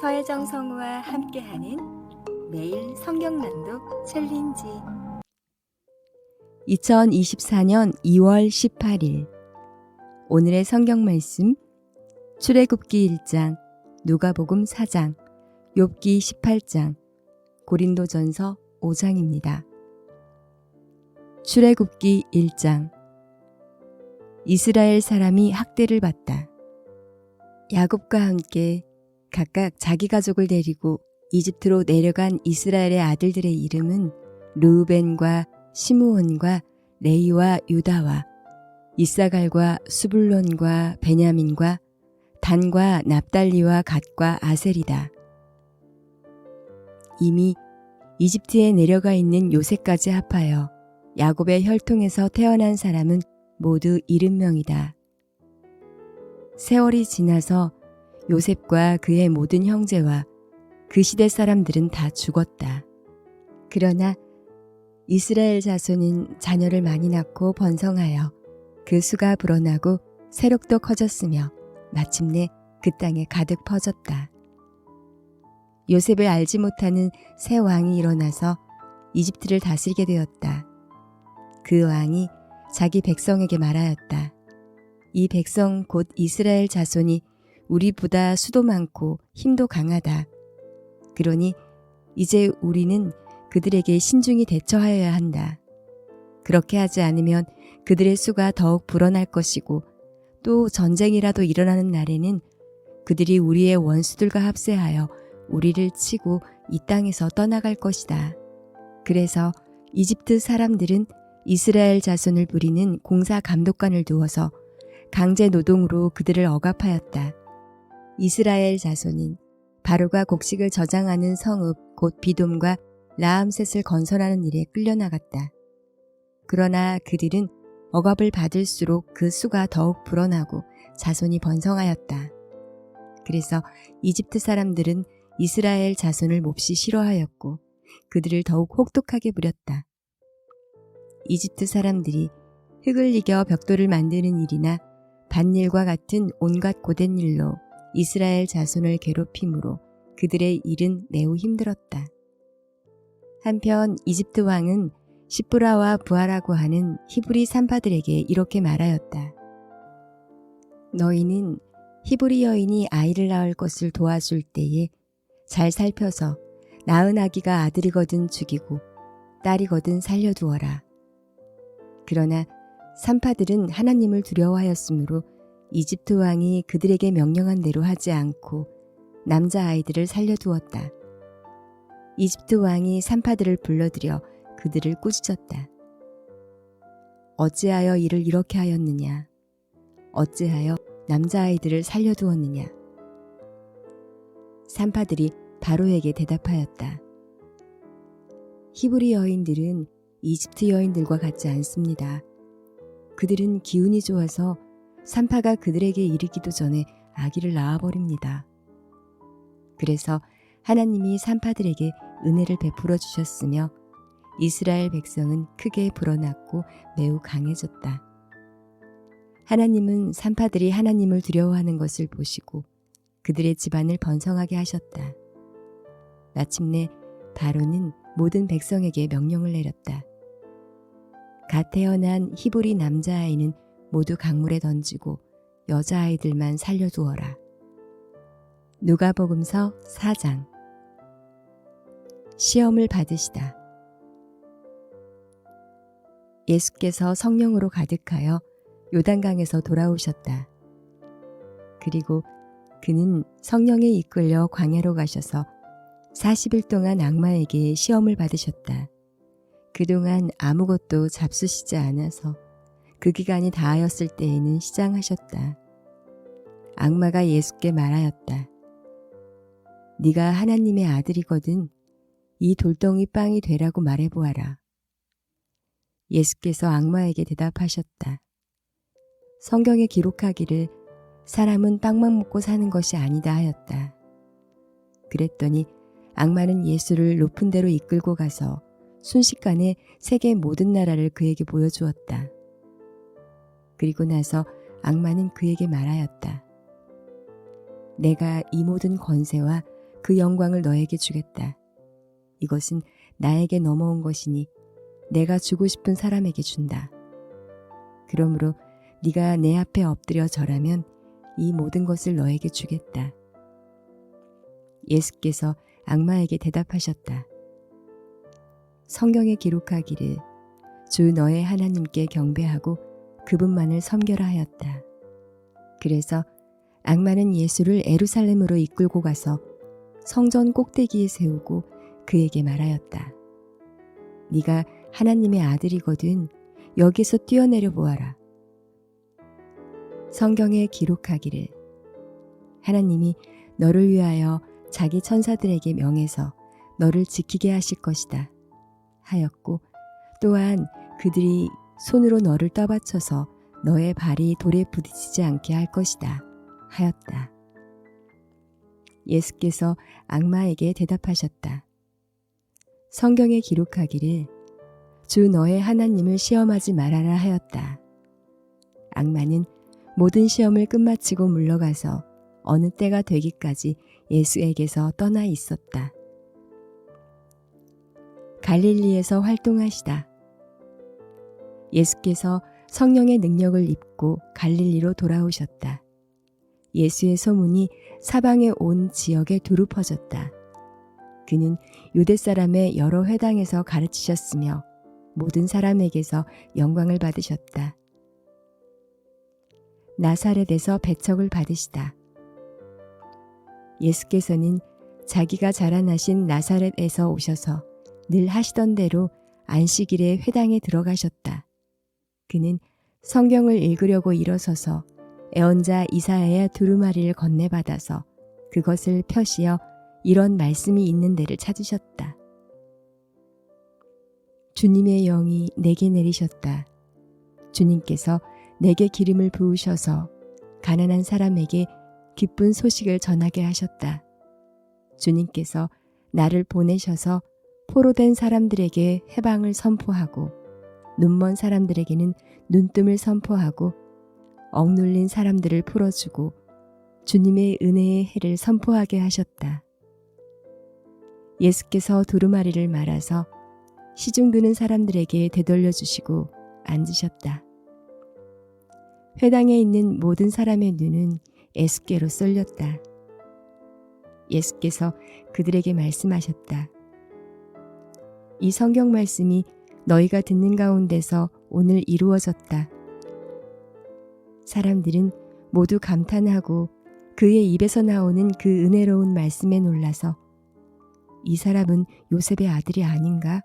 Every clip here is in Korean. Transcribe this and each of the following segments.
서혜정 성우와 함께하는 매일 성경 낭독 챌린지. 2024년 2월 18일 오늘의 성경 말씀 출애굽기 1장, 누가복음 4장, 욥기 18장, 고린도전서 5장입니다. 출애굽기 1장. 이스라엘 사람이 학대를 받다. 야곱과 함께 각각 자기 가족을 데리고 이집트로 내려간 이스라엘의 아들들의 이름은 르우벤과 시므온과 레위와 유다와 이사갈과 수불론과 베냐민과 단과 납달리와 갓과 아셀이다. 이미 이집트에 내려가 있는 요셉까지 합하여 야곱의 혈통에서 태어난 사람은 모두 70명이다. 세월이 지나서 요셉과 그의 모든 형제와 그 시대 사람들은 다 죽었다. 그러나 이스라엘 자손은 자녀를 많이 낳고 번성하여 그 수가 불어나고 세력도 커졌으며 마침내 그 땅에 가득 퍼졌다. 요셉을 알지 못하는 새 왕이 일어나서 이집트를 다스리게 되었다. 그 왕이 자기 백성에게 말하였다. 이 백성 곧 이스라엘 자손이 우리보다 수도 많고 힘도 강하다. 그러니 이제 우리는 그들에게 신중히 대처하여야 한다. 그렇게 하지 않으면 그들의 수가 더욱 불어날 것이고 또 전쟁이라도 일어나는 날에는 그들이 우리의 원수들과 합세하여 우리를 치고 이 땅에서 떠나갈 것이다. 그래서 이집트 사람들은 이스라엘 자손을 부리는 공사 감독관을 두어서 강제 노동으로 그들을 억압하였다. 이스라엘 자손인 바로가 곡식을 저장하는 성읍 곧 비돔과 라암셋을 건설하는 일에 끌려나갔다. 그러나 그들은 억압을 받을수록 그 수가 더욱 불어나고 자손이 번성하였다. 그래서 이집트 사람들은 이스라엘 자손을 몹시 싫어하였고 그들을 더욱 혹독하게 부렸다. 이집트 사람들이 흙을 이겨 벽돌을 만드는 일이나 밭일과 같은 온갖 고된 일로 이스라엘 자손을 괴롭힘으로 그들의 일은 매우 힘들었다. 한편 이집트 왕은 시브라와 부하라고 하는 히브리 산파들에게 이렇게 말하였다. 너희는 히브리 여인이 아이를 낳을 것을 도와줄 때에 잘 살펴서 낳은 아기가 아들이거든 죽이고 딸이거든 살려두어라. 그러나 산파들은 하나님을 두려워하였으므로 이집트 왕이 그들에게 명령한 대로 하지 않고 남자아이들을 살려두었다. 이집트 왕이 산파들을 불러들여 그들을 꾸짖었다. 어찌하여 이를 이렇게 하였느냐? 어찌하여 남자아이들을 살려두었느냐? 산파들이 바로에게 대답하였다. 히브리 여인들은 이집트 여인들과 같지 않습니다. 그들은 기운이 좋아서 산파가 그들에게 이르기도 전에 아기를 낳아버립니다. 그래서 하나님이 산파들에게 은혜를 베풀어 주셨으며 이스라엘 백성은 크게 불어났고 매우 강해졌다. 하나님은 산파들이 하나님을 두려워하는 것을 보시고 그들의 집안을 번성하게 하셨다. 마침내 바로는 모든 백성에게 명령을 내렸다. 갓 태어난 히브리 남자아이는 모두 강물에 던지고 여자아이들만 살려두어라. 누가복음서 4장. 시험을 받으시다. 예수께서 성령으로 가득하여 요단강에서 돌아오셨다. 그리고 그는 성령에 이끌려 광야로 가셔서 40일 동안 악마에게 시험을 받으셨다. 그동안 아무것도 잡수시지 않아서 그 기간이 다하였을 때에는 시장하셨다. 악마가 예수께 말하였다. 네가 하나님의 아들이거든 이 돌덩이 빵이 되라고 말해보아라. 예수께서 악마에게 대답하셨다. 성경에 기록하기를 사람은 빵만 먹고 사는 것이 아니다 하였다. 그랬더니 악마는 예수를 높은 데로 이끌고 가서 순식간에 세계 모든 나라를 그에게 보여주었다. 그리고 나서 악마는 그에게 말하였다. 내가 이 모든 권세와 그 영광을 너에게 주겠다. 이것은 나에게 넘어온 것이니 내가 주고 싶은 사람에게 준다. 그러므로 네가 내 앞에 엎드려 절하면 이 모든 것을 너에게 주겠다. 예수께서 악마에게 대답하셨다. 성경에 기록하기를 주 너의 하나님께 경배하고 그분만을 섬겨라 하였다. 그래서 악마는 예수를 에루살렘으로 이끌고 가서 성전 꼭대기에 세우고 그에게 말하였다. 네가 하나님의 아들이거든 여기서 뛰어내려 보아라. 성경에 기록하기를 하나님이 너를 위하여 자기 천사들에게 명해서 너를 지키게 하실 것이다 하였고 또한 그들이 손으로 너를 떠받쳐서 너의 발이 돌에 부딪히지 않게 할 것이다 하였다. 예수께서 악마에게 대답하셨다. 성경에 기록하기를 주 너의 하나님을 시험하지 말아라 하였다. 악마는 모든 시험을 끝마치고 물러가서 어느 때가 되기까지 예수에게서 떠나 있었다. 갈릴리에서 활동하시다. 예수께서 성령의 능력을 입고 갈릴리로 돌아오셨다. 예수의 소문이 사방의 온 지역에 두루 퍼졌다. 그는 유대 사람의 여러 회당에서 가르치셨으며 모든 사람에게서 영광을 받으셨다. 나사렛에서 배척을 받으시다. 예수께서는 자기가 자라나신 나사렛에서 오셔서 늘 하시던 대로 안식일에 회당에 들어가셨다. 그는 성경을 읽으려고 일어서서 애언자 이사야의 두루마리를 건네받아서 그것을 펴시어 이런 말씀이 있는 데를 찾으셨다. 주님의 영이 내게 내리셨다. 주님께서 내게 기름을 부으셔서 가난한 사람에게 기쁜 소식을 전하게 하셨다. 주님께서 나를 보내셔서 포로된 사람들에게 해방을 선포하고 눈먼 사람들에게는 눈뜸을 선포하고 억눌린 사람들을 풀어주고 주님의 은혜의 해를 선포하게 하셨다. 예수께서 두루마리를 말아서 시중 드는 사람들에게 되돌려 주시고 앉으셨다. 회당에 있는 모든 사람의 눈은 예수께로 쏠렸다. 예수께서 그들에게 말씀하셨다. 이 성경 말씀이 너희가 듣는 가운데서 오늘 이루어졌다. 사람들은 모두 감탄하고 그의 입에서 나오는 그 은혜로운 말씀에 놀라서 이 사람은 요셉의 아들이 아닌가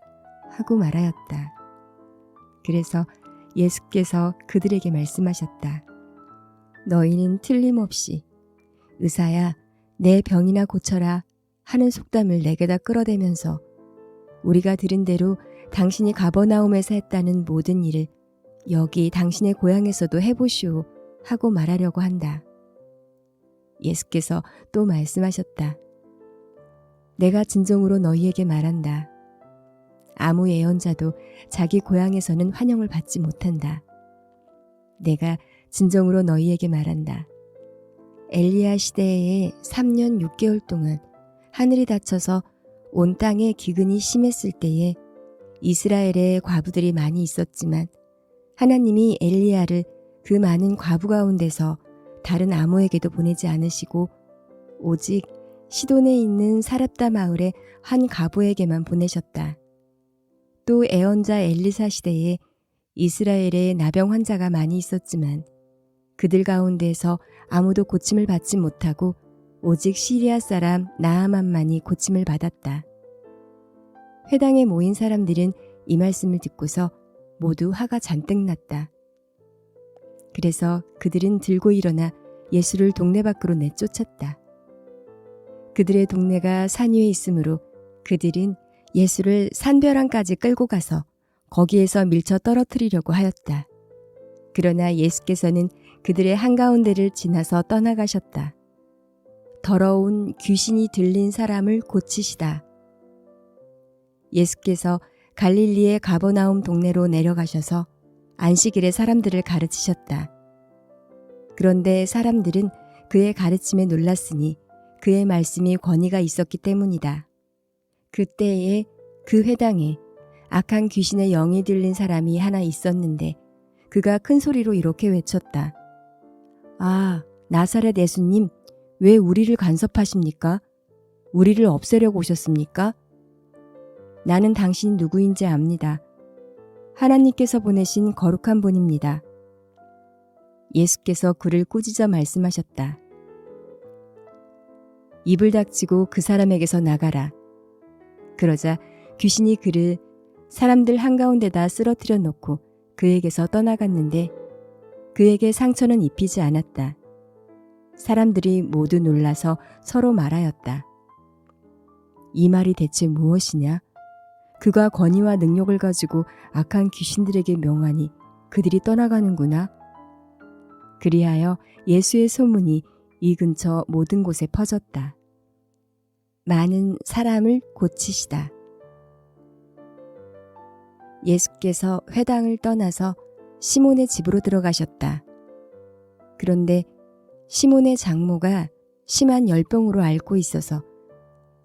하고 말하였다. 그래서 예수께서 그들에게 말씀하셨다. 너희는 틀림없이 의사야 내 병이나 고쳐라 하는 속담을 내게다 끌어대면서 우리가 들은 대로 당신이 가버나움에서 했다는 모든 일을 여기 당신의 고향에서도 해보시오 하고 말하려고 한다. 예수께서 또 말씀하셨다. 내가 진정으로 너희에게 말한다. 아무 예언자도 자기 고향에서는 환영을 받지 못한다. 내가 진정으로 너희에게 말한다. 엘리야 시대에 3년 6개월 동안 하늘이 닫혀서 온 땅에 기근이 심했을 때에 이스라엘에 과부들이 많이 있었지만 하나님이 엘리야를 그 많은 과부 가운데서 다른 아무에게도 보내지 않으시고 오직 시돈에 있는 사렙다 마을의 한 과부에게만 보내셨다. 또 애언자 엘리사 시대에 이스라엘에 나병 환자가 많이 있었지만 그들 가운데서 아무도 고침을 받지 못하고 오직 시리아 사람 나아만만이 고침을 받았다. 회당에 모인 사람들은 이 말씀을 듣고서 모두 화가 잔뜩 났다. 그래서 그들은 들고 일어나 예수를 동네 밖으로 내쫓았다. 그들의 동네가 산 위에 있으므로 그들은 예수를 산벼랑까지 끌고 가서 거기에서 밀쳐 떨어뜨리려고 하였다. 그러나 예수께서는 그들의 한가운데를 지나서 떠나가셨다. 더러운 귀신이 들린 사람을 고치시다. 예수께서 갈릴리의 가버나움 동네로 내려가셔서 안식일에 사람들을 가르치셨다. 그런데 사람들은 그의 가르침에 놀랐으니 그의 말씀이 권위가 있었기 때문이다. 그때에 그 회당에 악한 귀신의 영이 들린 사람이 하나 있었는데 그가 큰 소리로 이렇게 외쳤다. 아, 나사렛 예수님, 왜 우리를 간섭하십니까? 우리를 없애려고 오셨습니까? 나는 당신이 누구인지 압니다. 하나님께서 보내신 거룩한 분입니다. 예수께서 그를 꾸짖어 말씀하셨다. 입을 닥치고 그 사람에게서 나가라. 그러자 귀신이 그를 사람들 한가운데다 쓰러뜨려 놓고 그에게서 떠나갔는데 그에게 상처는 입히지 않았다. 사람들이 모두 놀라서 서로 말하였다. 이 말이 대체 무엇이냐? 그가 권위와 능력을 가지고 악한 귀신들에게 명하니 그들이 떠나가는구나. 그리하여 예수의 소문이 이 근처 모든 곳에 퍼졌다. 많은 사람을 고치시다. 예수께서 회당을 떠나서 시몬의 집으로 들어가셨다. 그런데 시몬의 장모가 심한 열병으로 앓고 있어서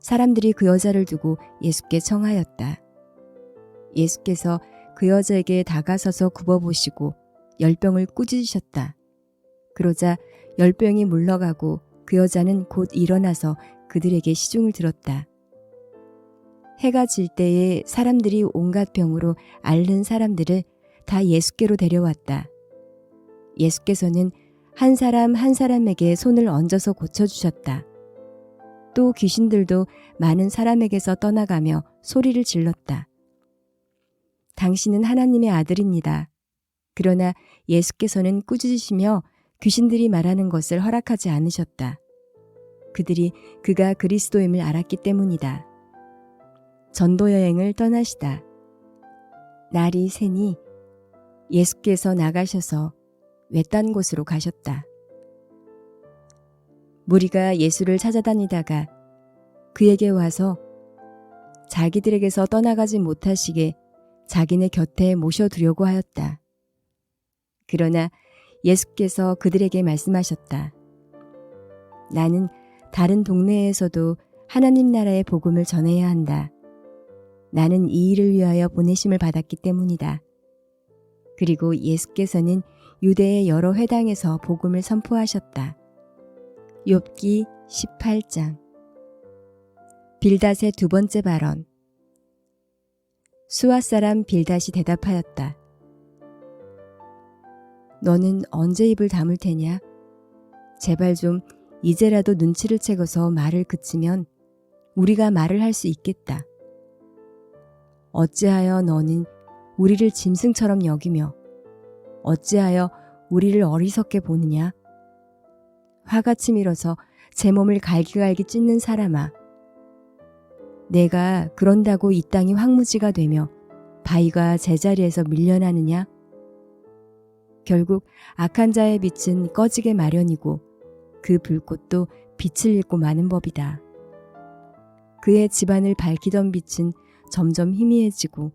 사람들이 그 여자를 두고 예수께 청하였다. 예수께서 그 여자에게 다가서서 굽어보시고 열병을 꾸짖으셨다. 그러자 열병이 물러가고 그 여자는 곧 일어나서 그들에게 시중을 들었다. 해가 질 때에 사람들이 온갖 병으로 앓는 사람들을 다 예수께로 데려왔다. 예수께서는 한 사람 한 사람에게 손을 얹어서 고쳐주셨다. 또 귀신들도 많은 사람에게서 떠나가며 소리를 질렀다. 당신은 하나님의 아들입니다. 그러나 예수께서는 꾸짖으시며 귀신들이 말하는 것을 허락하지 않으셨다. 그들이 그가 그리스도임을 알았기 때문이다. 전도 여행을 떠나시다. 날이 새니 예수께서 나가셔서 외딴 곳으로 가셨다. 무리가 예수를 찾아다니다가 그에게 와서 자기들에게서 떠나가지 못하시게 자기네 곁에 모셔두려고 하였다. 그러나 예수께서 그들에게 말씀하셨다. 나는 다른 동네에서도 하나님 나라의 복음을 전해야 한다. 나는 이 일을 위하여 보내심을 받았기 때문이다. 그리고 예수께서는 유대의 여러 회당에서 복음을 선포하셨다. 욥기 18장. 빌닷의 두 번째 발언. 수아 사람 빌닷이 대답하였다. 너는 언제 입을 다물 테냐? 제발 좀 이제라도 눈치를 채고서 말을 그치면 우리가 말을 할 수 있겠다. 어찌하여 너는 우리를 짐승처럼 여기며 어찌하여 우리를 어리석게 보느냐? 화가 치밀어서 제 몸을 갈기갈기 찢는 사람아. 내가 그런다고 이 땅이 황무지가 되며 바위가 제자리에서 밀려나느냐? 결국 악한 자의 빛은 꺼지게 마련이고 그 불꽃도 빛을 잃고 마는 법이다. 그의 집안을 밝히던 빛은 점점 희미해지고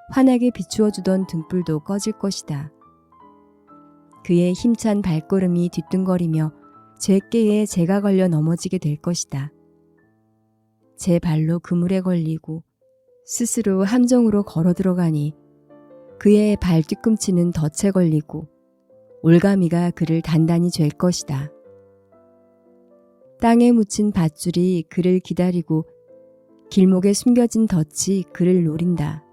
환하게 비추어 주던 등불도 꺼질 것이다. 그의 힘찬 발걸음이 뒤뚱거리며 죗게에 재가 걸려 넘어지게 될 것이다. 제 발로 그물에 걸리고 스스로 함정으로 걸어 들어가니 그의 발 뒤꿈치는 덫에 걸리고 올가미가 그를 단단히 쥘 것이다. 땅에 묻힌 밧줄이 그를 기다리고 길목에 숨겨진 덫이 그를 노린다.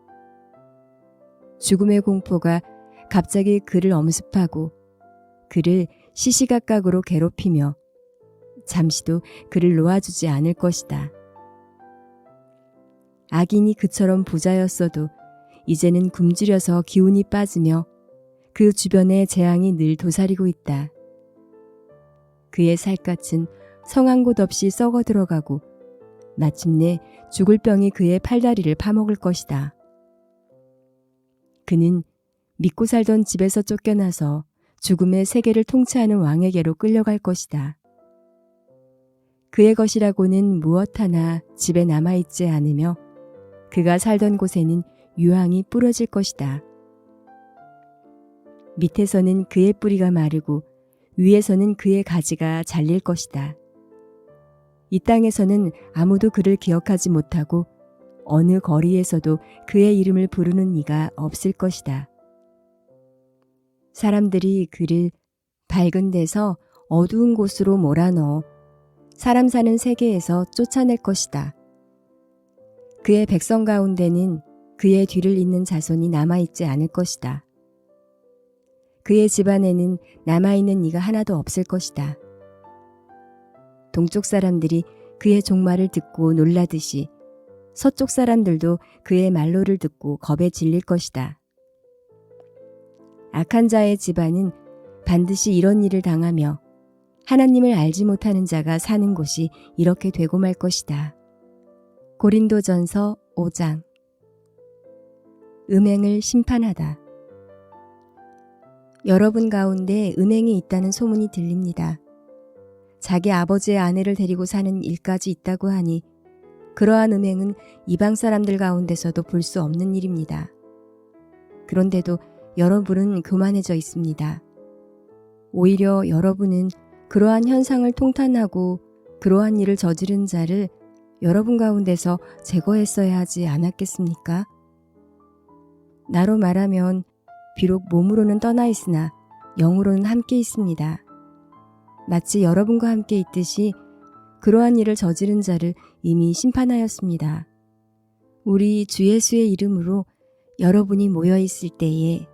죽음의 공포가 갑자기 그를 엄습하고 그를 시시각각으로 괴롭히며 잠시도 그를 놓아주지 않을 것이다. 악인이 그처럼 부자였어도 이제는 굶주려서 기운이 빠지며 그 주변에 재앙이 늘 도사리고 있다. 그의 살갗은 성한 곳 없이 썩어 들어가고 마침내 죽을 병이 그의 팔다리를 파먹을 것이다. 그는 믿고 살던 집에서 쫓겨나서 죽음의 세계를 통치하는 왕에게로 끌려갈 것이다. 그의 것이라고는 무엇 하나 집에 남아있지 않으며 그가 살던 곳에는 유황이 뿌려질 것이다. 밑에서는 그의 뿌리가 마르고 위에서는 그의 가지가 잘릴 것이다. 이 땅에서는 아무도 그를 기억하지 못하고 어느 거리에서도 그의 이름을 부르는 이가 없을 것이다. 사람들이 그를 밝은 데서 어두운 곳으로 몰아넣어 사람 사는 세계에서 쫓아낼 것이다. 그의 백성 가운데는 그의 뒤를 잇는 자손이 남아있지 않을 것이다. 그의 집안에는 남아있는 이가 하나도 없을 것이다. 동쪽 사람들이 그의 종말을 듣고 놀라듯이 서쪽 사람들도 그의 말로를 듣고 겁에 질릴 것이다. 악한 자의 집안은 반드시 이런 일을 당하며 하나님을 알지 못하는 자가 사는 곳이 이렇게 되고 말 것이다. 고린도전서 5장. 음행을 심판하다. 여러분 가운데 음행이 있다는 소문이 들립니다. 자기 아버지의 아내를 데리고 사는 일까지 있다고 하니 그러한 음행은 이방 사람들 가운데서도 볼 수 없는 일입니다. 그런데도 여러분은 교만해져 있습니다. 오히려 여러분은 그러한 현상을 통탄하고 그러한 일을 저지른 자를 여러분 가운데서 제거했어야 하지 않았겠습니까? 나로 말하면 비록 몸으로는 떠나 있으나 영으로는 함께 있습니다. 마치 여러분과 함께 있듯이 그러한 일을 저지른 자를 이미 심판하였습니다. 우리 주 예수의 이름으로 여러분이 모여 있을 때에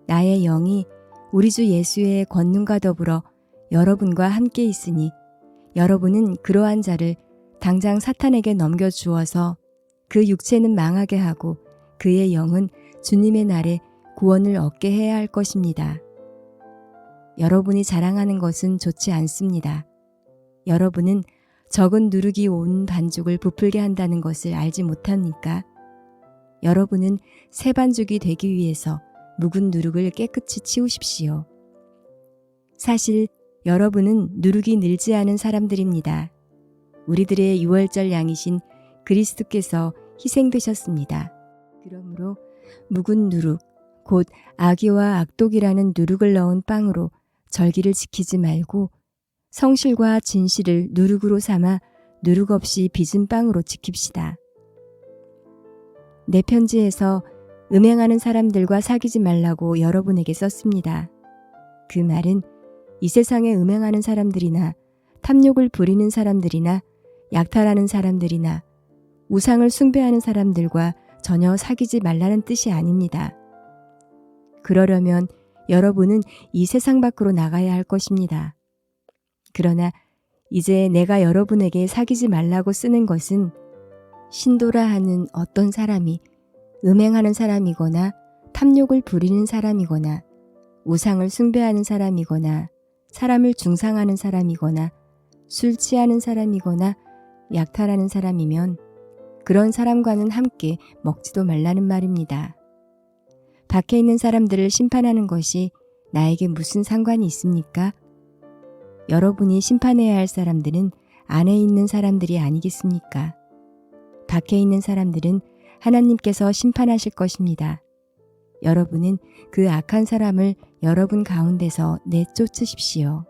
나의 영이 우리 주 예수의 권능과 더불어 여러분과 함께 있으니 여러분은 그러한 자를 당장 사탄에게 넘겨주어서 그 육체는 망하게 하고 그의 영은 주님의 날에 구원을 얻게 해야 할 것입니다. 여러분이 자랑하는 것은 좋지 않습니다. 여러분은 적은 누룩이 온 반죽을 부풀게 한다는 것을 알지 못합니까? 여러분은 새 반죽이 되기 위해서 묵은 누룩을 깨끗이 치우십시오. 사실 여러분은 누룩이 늘지 않은 사람들입니다. 우리들의 유월절 양이신 그리스도께서 희생되셨습니다. 그러므로 묵은 누룩, 곧 악의와 악독이라는 누룩을 넣은 빵으로 절기를 지키지 말고 성실과 진실을 누룩으로 삼아 누룩 없이 빚은 빵으로 지킵시다. 내 편지에서 음행하는 사람들과 사귀지 말라고 여러분에게 썼습니다. 그 말은 이 세상에 음행하는 사람들이나 탐욕을 부리는 사람들이나 약탈하는 사람들이나 우상을 숭배하는 사람들과 전혀 사귀지 말라는 뜻이 아닙니다. 그러려면 여러분은 이 세상 밖으로 나가야 할 것입니다. 그러나 이제 내가 여러분에게 사귀지 말라고 쓰는 것은 신도라 하는 어떤 사람이 음행하는 사람이거나 탐욕을 부리는 사람이거나 우상을 숭배하는 사람이거나 사람을 중상하는 사람이거나 술 취하는 사람이거나 약탈하는 사람이면 그런 사람과는 함께 먹지도 말라는 말입니다. 밖에 있는 사람들을 심판하는 것이 나에게 무슨 상관이 있습니까? 여러분이 심판해야 할 사람들은 안에 있는 사람들이 아니겠습니까? 밖에 있는 사람들은 하나님께서 심판하실 것입니다. 여러분은 그 악한 사람을 여러분 가운데서 내쫓으십시오.